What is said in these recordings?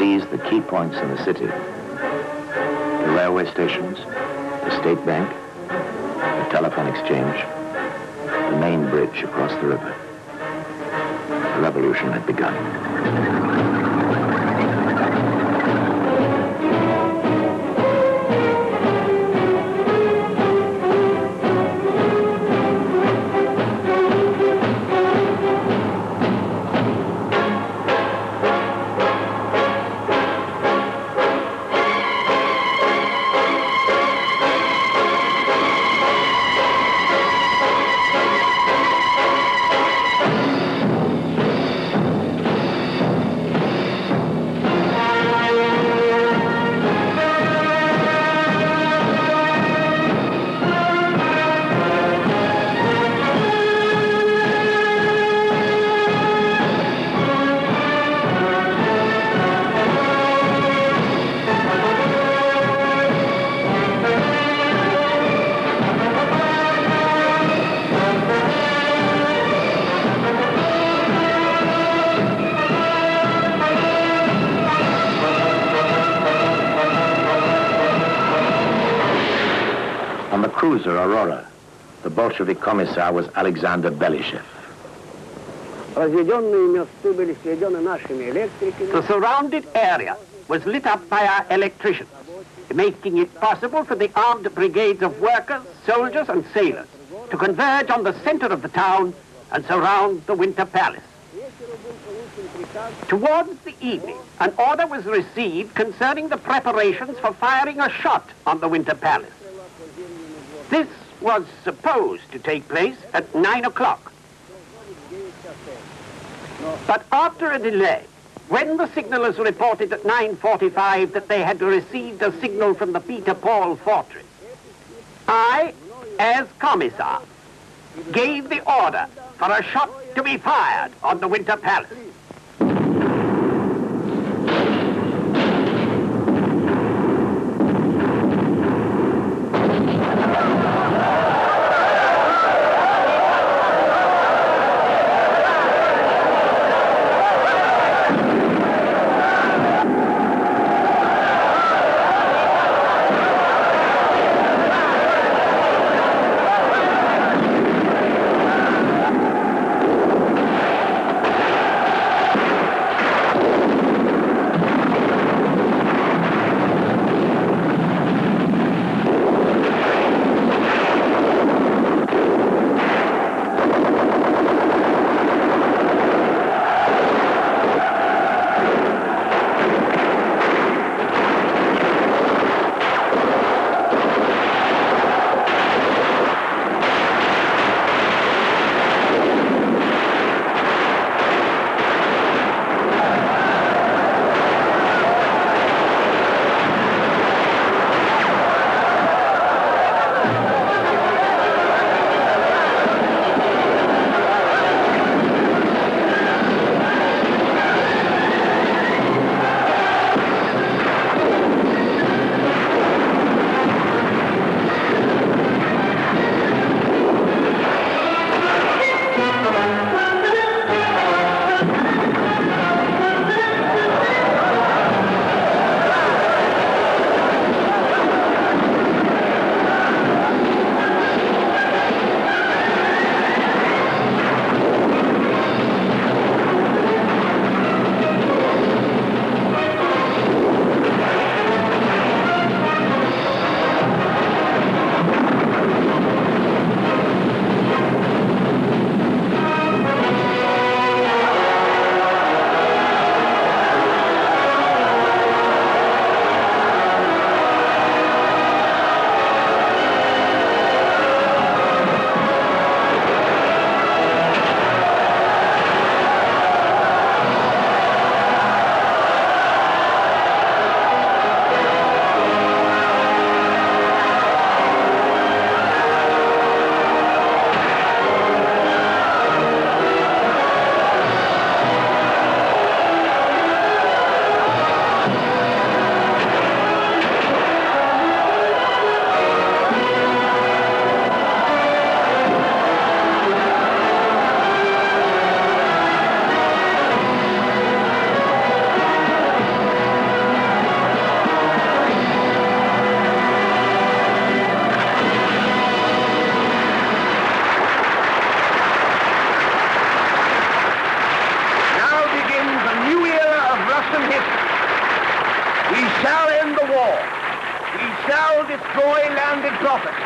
seized the key points in the city. The railway stations, the state bank, the telephone exchange, the main bridge across the river. The revolution had begun. Cruiser Aurora. The Bolshevik commissar was Alexander Belishev. The surrounded area was lit up by our electricians, making it possible for the armed brigades of workers, soldiers, and sailors to converge on the center of the town and surround the Winter Palace. Towards the evening, an order was received concerning the preparations for firing a shot on the Winter Palace. This was supposed to take place at 9 o'clock. But after a delay, when the signalers reported at 9:45 that they had received a signal from the Peter Paul fortress, I, as commissar, gave the order for a shot to be fired on the Winter Palace. shall destroy landed property.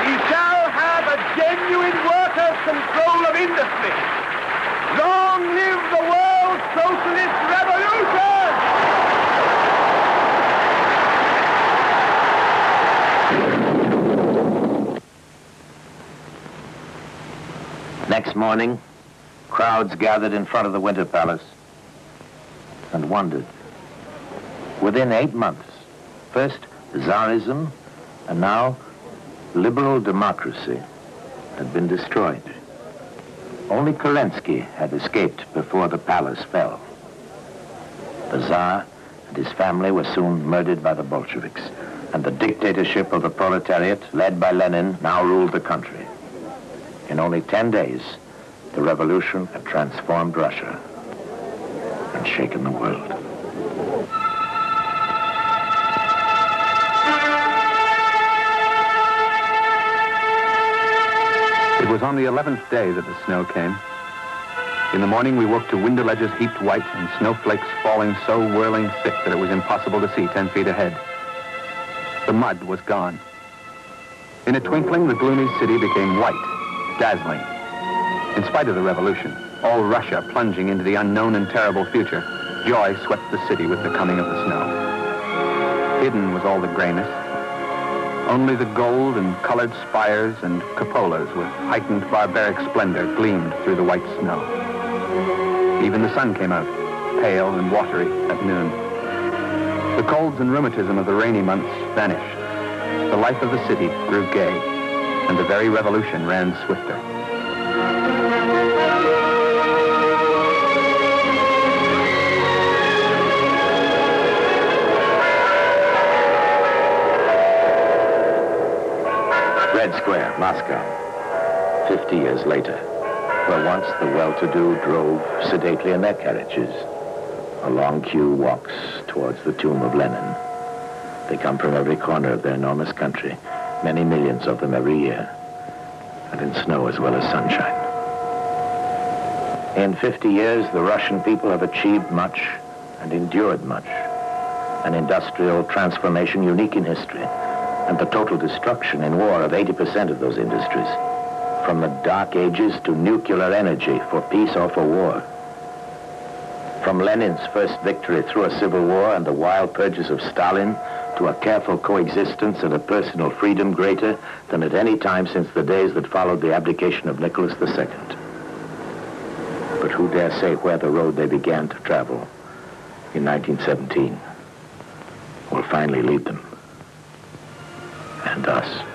We shall have a genuine workers' control of industry. Long live the World Socialist Revolution! Next morning, crowds gathered in front of the Winter Palace and wondered. Within 8 months, first Tsarism and now liberal democracy had been destroyed. Only Kerensky had escaped before the palace fell. The Tsar and his family were soon murdered by the Bolsheviks, and the dictatorship of the proletariat, led by Lenin, now ruled the country. In only 10 days, the revolution had transformed Russia and shaken the world. It was on the 11th day that the snow came. In the morning, we woke to window ledges heaped white and snowflakes falling so whirling thick that it was impossible to see 10 feet ahead. The mud was gone. In a twinkling, the gloomy city became white, dazzling. In spite of the revolution, all Russia plunging into the unknown and terrible future, joy swept the city with the coming of the snow. Hidden was all the grayness. Only the gold and colored spires and cupolas with heightened barbaric splendor gleamed through the white snow. Even the sun came out, pale and watery at noon. The colds and rheumatism of the rainy months vanished. The life of the city grew gay, and the very revolution ran swifter. Red Square, Moscow, 50 years later, where once the well-to-do drove sedately in their carriages. A long queue walks towards the tomb of Lenin. They come from every corner of their enormous country, many millions of them every year, and in snow as well as sunshine. In 50 years, the Russian people have achieved much and endured much. An industrial transformation unique in history, and the total destruction in war of 80% of those industries, from the dark ages to nuclear energy for peace or for war. From Lenin's first victory through a civil war and the wild purges of Stalin to a careful coexistence and a personal freedom greater than at any time since the days that followed the abdication of Nicholas II. But who dare say where the road they began to travel in 1917 will finally lead them, and us.